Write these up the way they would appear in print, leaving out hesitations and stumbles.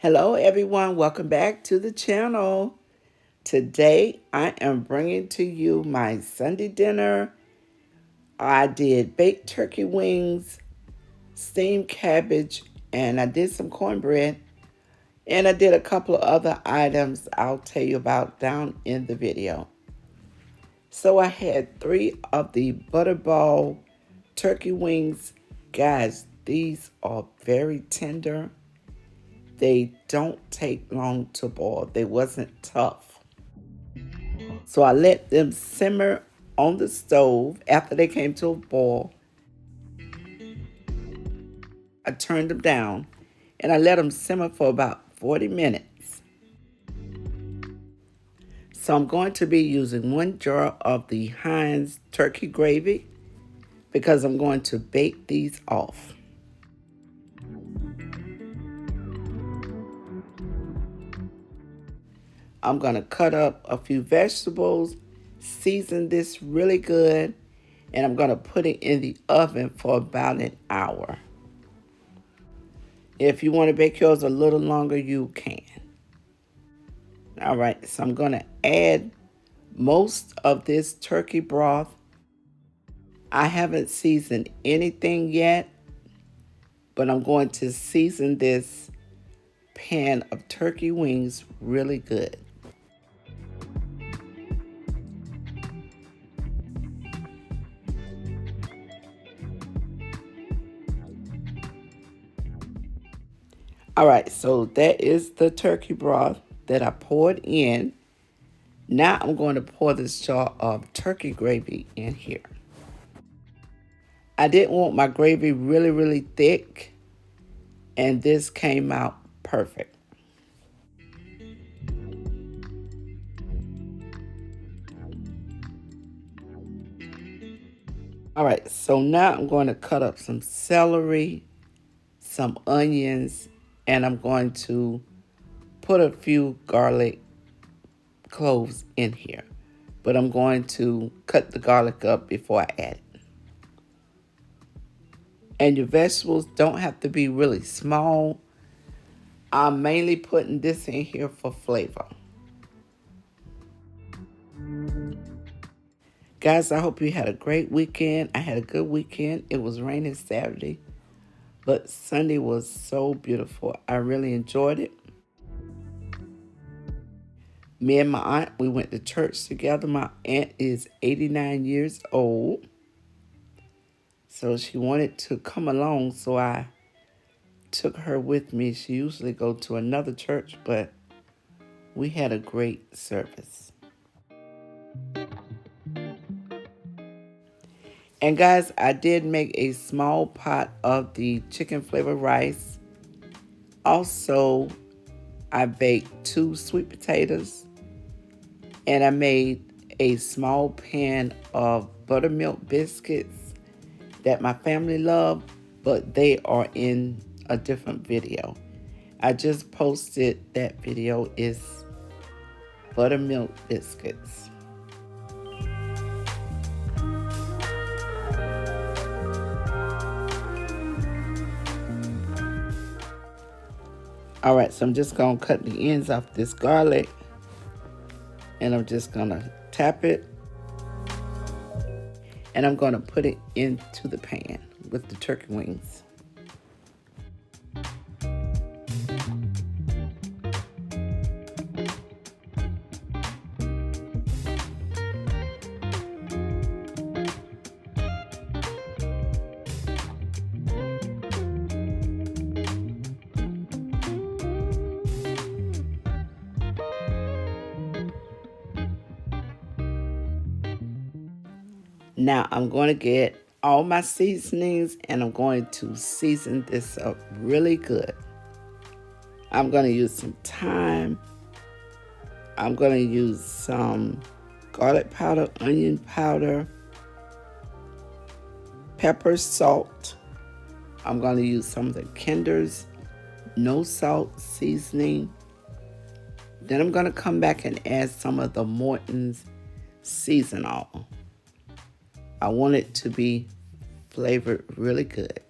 Hello everyone, welcome back to the channel. Today I am bringing to you my Sunday dinner. I did baked turkey wings, steamed cabbage, and I did some cornbread. And I did a couple of other items I'll tell you about down in the video. So I had 3 of the butterball turkey wings. Guys, these are very tender. They don't take long to boil. They wasn't tough. So I let them simmer on the stove. After they came to a boil, I turned them down and I let them simmer for about 40 minutes. So I'm going to be using 1 jar of the Heinz turkey gravy because I'm going to bake these off. I'm going to cut up a few vegetables, season this really good, and I'm going to put it in the oven for about an hour. If you want to bake yours a little longer, you can. All right, so I'm going to add most of this turkey broth. I haven't seasoned anything yet, but I'm going to season this pan of turkey wings really good. All right, so that is the turkey broth that I poured in. Now I'm going to pour this jar of turkey gravy in here. I didn't want my gravy really thick, and this came out perfect. All right, so now I'm going to cut up some celery, some onions, and I'm going to put a few garlic cloves in here. But I'm going to cut the garlic up before I add it. And your vegetables don't have to be really small. I'm mainly putting this in here for flavor. Guys, I hope you had a great weekend. I had a good weekend. It was raining Saturday, but Sunday was so beautiful. I really enjoyed it. Me and my aunt, we went to church together. My aunt is 89 years old. So she wanted to come along, so I took her with me. She usually go to another church, but we had a great service. And guys, I did make a small pot of the chicken flavored rice. Also, I baked 2 sweet potatoes. And I made a small pan of buttermilk biscuits that my family love, but they are in a different video. I just posted that video. Is buttermilk biscuits. All right, so I'm just going to cut the ends off this garlic, and I'm just going to tap it, and I'm going to put it into the pan with the turkey wings. Now I'm going to get all my seasonings and I'm going to season this up really good. I'm going to use some thyme. I'm going to use some garlic powder, onion powder, pepper, salt. I'm going to use some of the Kinder's no salt seasoning. Then I'm going to come back and add some of the Morton's season-all. I want it to be flavored really good.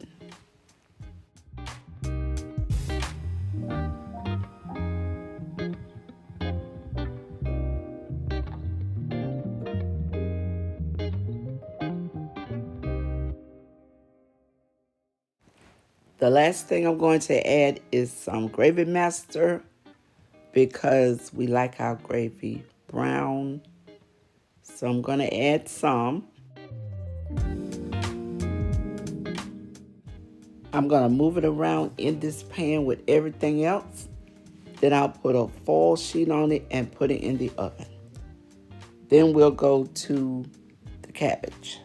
The last thing I'm going to add is some gravy master because we like our gravy brown. So I'm going to add some. I'm going to move it around in this pan with everything else. Then I'll put a foil sheet on it and put it in the oven. Then we'll go to the cabbage.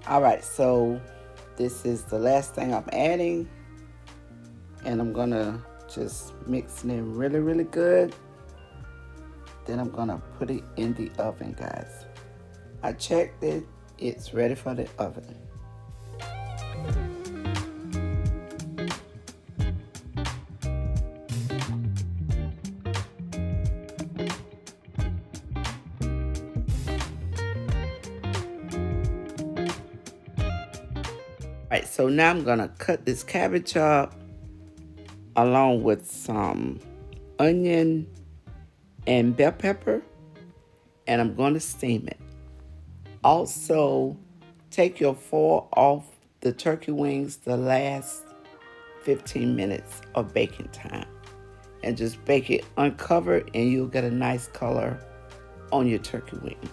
All right, so this is the last thing I'm adding, and I'm gonna just mix it in really, really good. Then I'm gonna put it in the oven, guys. I checked it, it's ready for the oven. All right, so now I'm gonna cut this cabbage up along with some onion and bell pepper, and I'm gonna steam it. Also, take your foil off the turkey wings the last 15 minutes of baking time and just bake it uncovered, and you'll get a nice color on your turkey wings.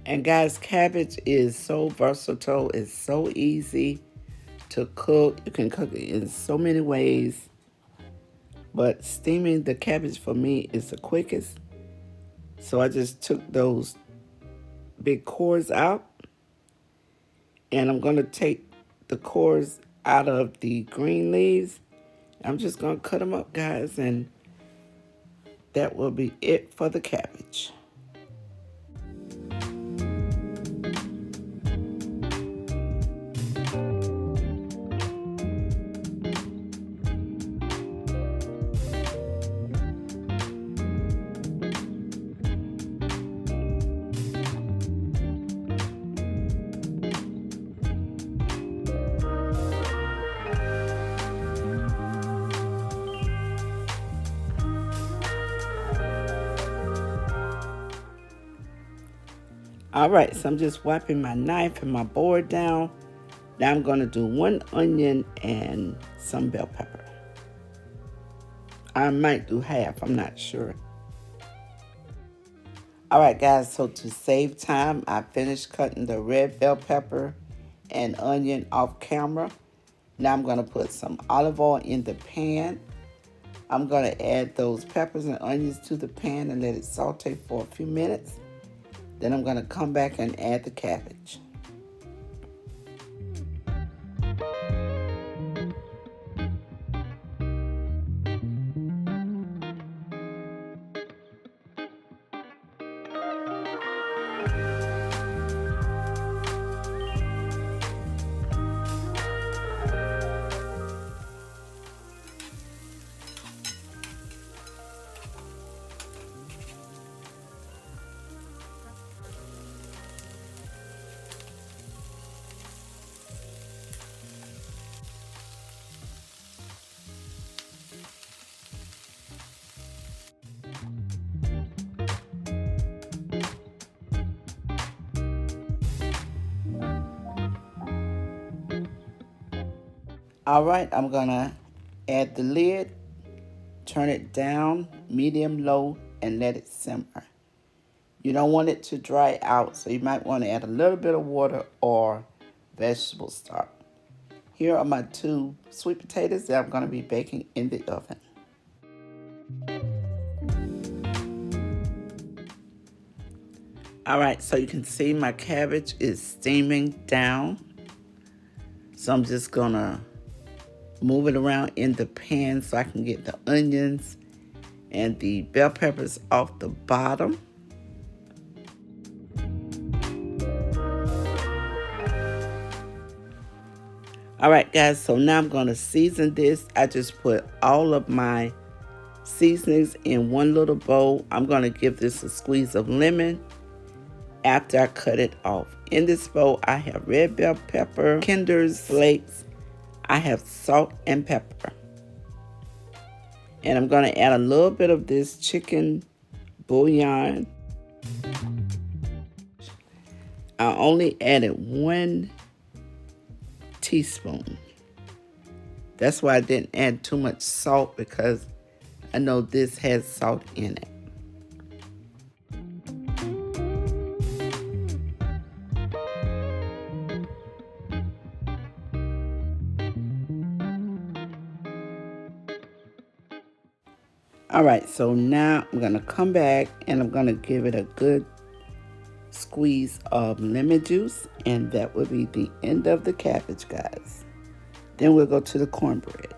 And guys, cabbage is so versatile. It's so easy to cook. You can cook it in so many ways. But steaming the cabbage for me is the quickest. So I just took those big cores out. And I'm going to take the cores out of the green leaves. I'm just going to cut them up, guys. And that will be it for the cabbage. All right, so I'm just wiping my knife and my board down. Now I'm going to do 1 onion and some bell pepper. I might do half, I'm not sure. All right, guys, so to save time, I finished cutting the red bell pepper and onion off camera. Now I'm going to put some olive oil in the pan. I'm going to add those peppers and onions to the pan and let it saute for a few minutes. Then I'm going to come back and add the cabbage. All right, I'm gonna add the lid, turn it down, medium low, and let it simmer. You don't want it to dry out, so you might want to add a little bit of water or vegetable stock. Here are my 2 sweet potatoes that I'm gonna be baking in the oven. All right, so you can see my cabbage is steaming down. So I'm just gonna move it around in the pan so I can get the onions and the bell peppers off the bottom. All right, guys, so now I'm going to season this. I just put all of my seasonings in one little bowl. I'm going to give this a squeeze of lemon after I cut it off. In this bowl, I have red bell pepper, Kinder's flakes. I have salt and pepper. And I'm going to add a little bit of this chicken bouillon. I only added 1 teaspoon. That's why I didn't add too much salt, because I know this has salt in it. All right, so now I'm gonna come back and I'm gonna give it a good squeeze of lemon juice, and that will be the end of the cabbage, guys. Then we'll go to the cornbread.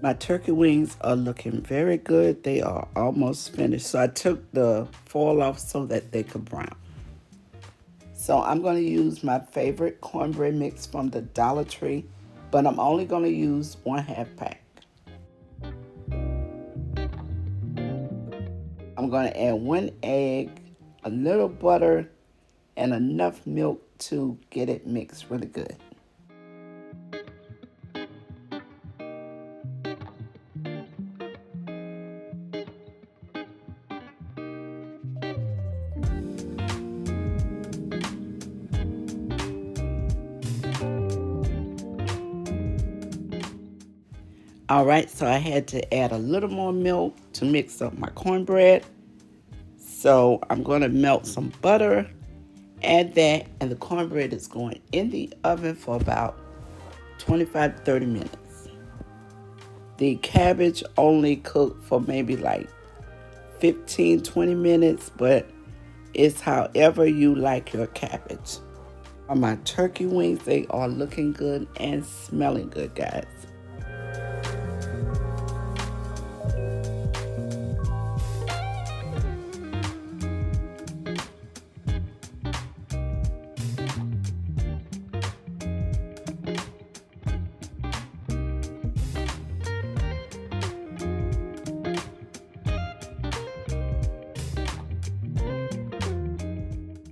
My turkey wings are looking very good. They are almost finished. So I took the foil off so that they could brown. So I'm going to use my favorite cornbread mix from the Dollar Tree, but I'm only going to use 1/2 pack. I'm going to add 1 egg, a little butter, and enough milk to get it mixed really good. All right, so I had to add a little more milk to mix up my cornbread. So I'm going to melt some butter, add that, and the cornbread is going in the oven for about 25 to 30 minutes. The cabbage only cooked for maybe like 15, 20 minutes, but it's however you like your cabbage. On my turkey wings, they are looking good and smelling good, guys.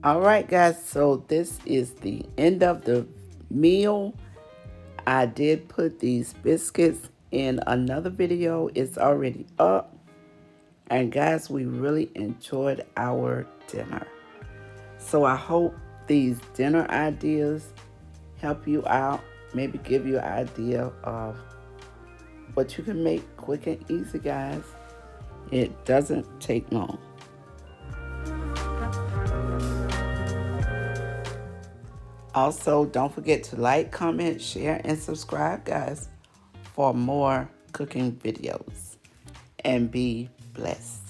All right, guys, so this is the end of the meal. I did put these biscuits in another video. It's already up. And guys, we really enjoyed our dinner. So I hope these dinner ideas help you out, maybe give you an idea of what you can make quick and easy, guys. It doesn't take long. Also, don't forget to like, comment, share, and subscribe, guys, for more cooking videos. And be blessed.